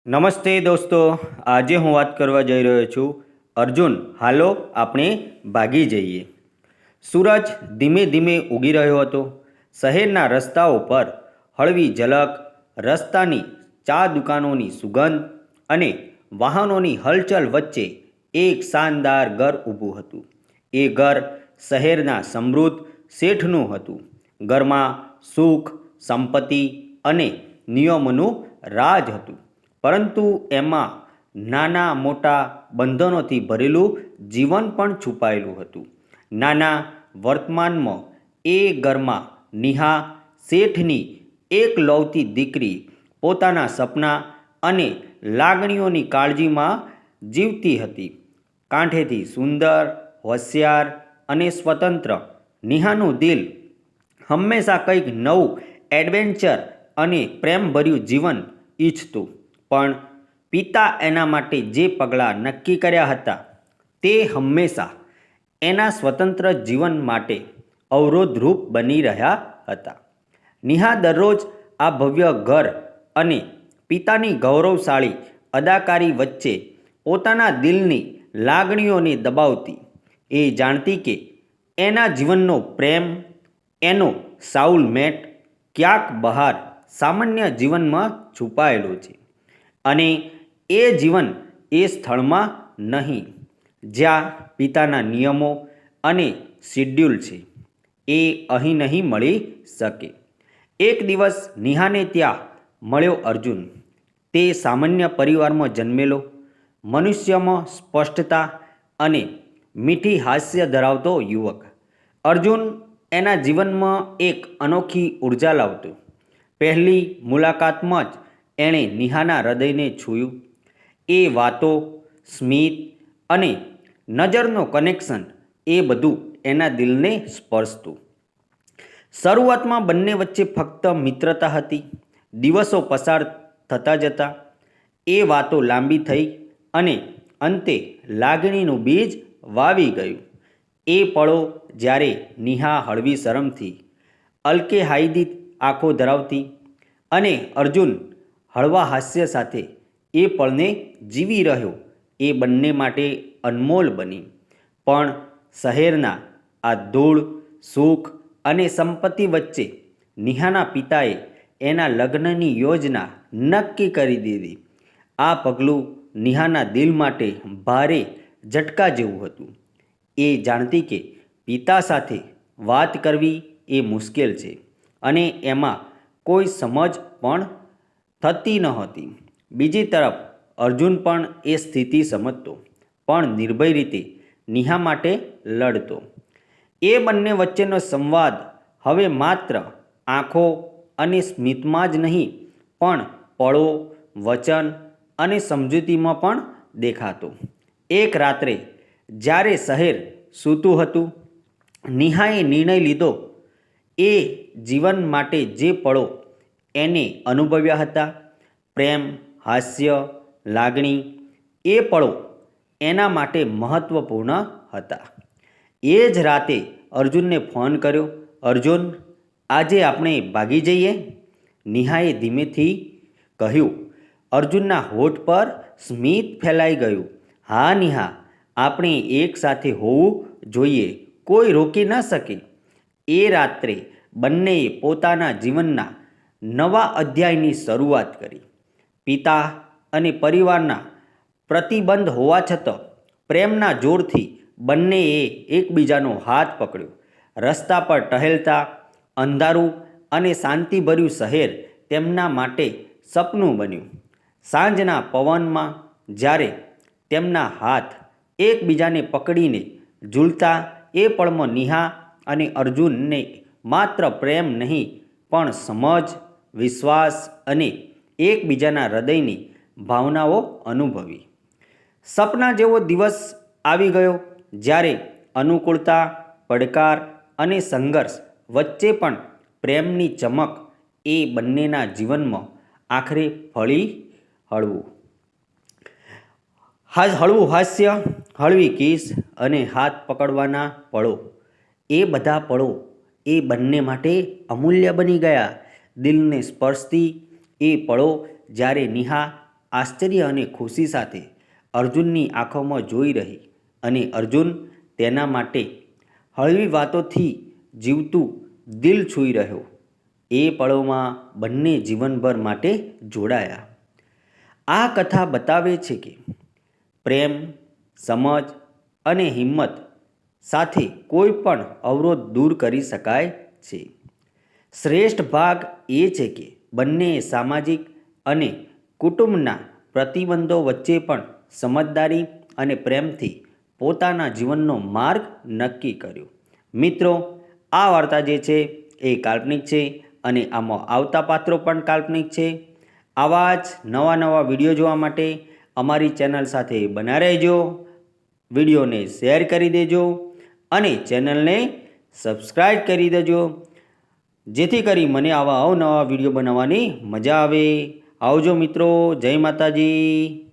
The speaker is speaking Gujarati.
નમસ્તે દોસ્તો, આજે હું વાત કરવા જઈ રહ્યો છું અર્જુન હાલો આપણે ભાગી જઈએ. સૂરજ ધીમે ધીમે ઉગી રહ્યો હતો. શહેરના રસ્તાઓ પર હળવી ઝલક, રસ્તાની ચા દુકાનોની સુગંધ અને વાહનોની હલચલ વચ્ચે એક શાનદાર ઘર ઊભું હતું. એ ઘર શહેરના સમૃદ્ધ શેઠનું હતું. ઘરમાં સુખ, સંપત્તિ અને નિયમોનું રાજ હતું. પરંતુ એમાં નાના મોટા બંધનોથી ભરેલું જીવન પણ છુપાયેલું હતું. નાના વર્તમાનમાં એ ઘરમાં નિહા શેઠની એકલૌતી દીકરી પોતાના સપના અને લાગણીઓની કાળજીમાં જીવતી હતી. કાંઠેથી સુંદર, હોશિયાર અને સ્વતંત્ર નિહાનું દિલ હંમેશા કંઈક નવું એડવેન્ચર અને પ્રેમભર્યું જીવન ઈચ્છતું. પણ પિતા એના માટે જે પગલાં નક્કી કર્યા હતા તે હંમેશા એના સ્વતંત્ર જીવન માટે અવરોધરૂપ બની રહ્યા હતા. નિહા દરરોજ આ ભવ્ય ઘર અને પિતાની ગૌરવશાળી અદાકારી વચ્ચે પોતાના દિલની લાગણીઓને દબાવતી. એ જાણતી કે એના જીવનનો પ્રેમ, એનો સાઉલમેટ ક્યાંક બહાર સામાન્ય જીવનમાં છુપાયેલો છે. અને એ જીવન એ સ્થળમાં નહીં જ્યાં પિતાના નિયમો અને શિડ્યુલ છે. એ અહીં નહીં મળી શકે. એક દિવસ નિહાને ત્યાં મળ્યો અર્જુન. તે સામાન્ય પરિવારમાં જન્મેલો, મનુષ્યમાં સ્પષ્ટતા અને મીઠી હાસ્ય ધરાવતો યુવક. અર્જુન એના જીવનમાં એક અનોખી ઉર્જા લાવતો. પહેલી મુલાકાતમાં જ એણે નિહાના હૃદયને છૂયું. એ વાતો, સ્મિત અને નજરનો કનેક્શન એ બધું એના દિલને સ્પર્શતું. શરૂઆતમાં બંને વચ્ચે ફક્ત મિત્રતા હતી. દિવસો પસાર થતા જતા એ વાતો લાંબી થઈ અને અંતે લાગણીનું બીજ વાવી ગયું. એ પળો જ્યારે નિહા હળવી શરમથી અલ્કેહાઇદી આંખો ધરાવતી અને અર્જુન હળવા હાસ્ય સાથે એ પળને જીવી રહ્યો, એ બંને માટે અનમોલ બની. પણ શહેરના આ ધૂળ, સુખ અને સંપત્તિ વચ્ચે નિહાના પિતાએ એના લગ્નની યોજના નક્કી કરી દીધી. આ પગલું નિહાના દિલ માટે ભારે ઝટકા જેવું હતું. એ જાણતી કે પિતા સાથે વાત કરવી એ મુશ્કેલ છે અને એમાં કોઈ સમજ પણ થતી નહોતી. બીજી તરફ અર્જુન પણ એ સ્થિતિ સમજતો, પણ નિર્ભય રીતે નિહા માટે લડતો. એ બંને વચ્ચેનો સંવાદ હવે માત્ર આંખો અને સ્મિતમાં જ નહીં, પણ પળો, વચન અને સમજૂતીમાં પણ દેખાતો. એક રાત્રે જ્યારે શહેર સૂતું હતું, નિહાએ નિર્ણય લીધો. એ જીવન માટે જે પળો એને અનુભવ્યા હતા, પ્રેમ, હાસ્ય, લાગણી, એ પળો એના માટે મહત્ત્વપૂર્ણ હતા. એ જ રાતે અર્જુનને ફોન કર્યો. અર્જુન, આજે આપણે ભાગી જઈએ? નિહાએ ધીમેથી કહ્યું. અર્જુનના હોઠ પર સ્મિત ફેલાઈ ગયું. હા નિહા, આપણે એક સાથે હોવું જોઈએ, કોઈ રોકી ન શકે. એ રાત્રે બંનેએ પોતાના જીવનના નવા અધ્યાયની શરૂઆત કરી. પિતા અને પરિવારના પ્રતિબંધ હોવા છતાં પ્રેમના જોરથી બંનેએ એકબીજાનો હાથ પકડ્યો. રસ્તા પર ટહેલતા અંધારું અને શાંતિભર્યું શહેર તેમના માટે સપનું બન્યું. સાંજના પવનમાં જ્યારે તેમના હાથ એકબીજાને પકડીને ઝૂલતા, એ પળમાં નિહા અને અર્જુનને માત્ર પ્રેમ નહીં, પણ સમજ, વિશ્વાસ અને એકબીજાના હૃદયની ભાવનાઓ અનુભવી. સપના જેવો દિવસ આવી ગયો જ્યારે અનુકૂળતા, પડકાર અને સંઘર્ષ વચ્ચે પણ પ્રેમની ચમક એ બંનેના જીવનમાં આખરે ફળી. હળવું હાસ્ય, હળવી કિસ અને હાથ પકડવાના પળો, એ બધા પળો એ બંને માટે અમૂલ્ય બની ગયા. દિલને સ્પર્શતી એ પળો જ્યારે નિહા આશ્ચર્ય અને ખુશી સાથે અર્જુનની આંખોમાં જોઈ રહી અને અર્જુન તેના માટે હળવી વાતોથી જીવતું દિલ છૂઈ રહ્યો. એ પળોમાં બંને જીવનભર માટે જોડાયા. આ કથા બતાવે છે કે પ્રેમ, સમજ અને હિંમત સાથે કોઈ પણ અવરોધ દૂર કરી શકાય છે. શ્રેષ્ઠ ભાગ એ છે કે બંને સામાજિક અને કુટુંબના પ્રતિબંધો વચ્ચે પણ સમજદારી અને પ્રેમથી પોતાના જીવનનો માર્ગ નક્કી કર્યો. મિત્રો, આ વાર્તા જે છે એ કાલ્પનિક છે અને આમાં આવતા પાત્રો પણ કાલ્પનિક છે. આવા જ નવા વિડીયો જોવા માટે અમારી ચેનલ સાથે બના રહેજો. વિડીયોને શેર કરી દેજો અને ચેનલને સબસ્ક્રાઈબ કરી દેજો, જેથી કરી મને આવા અવનવા વિડીયો બનાવવાની મજા આવે. આવજો મિત્રો, જય માતાજી.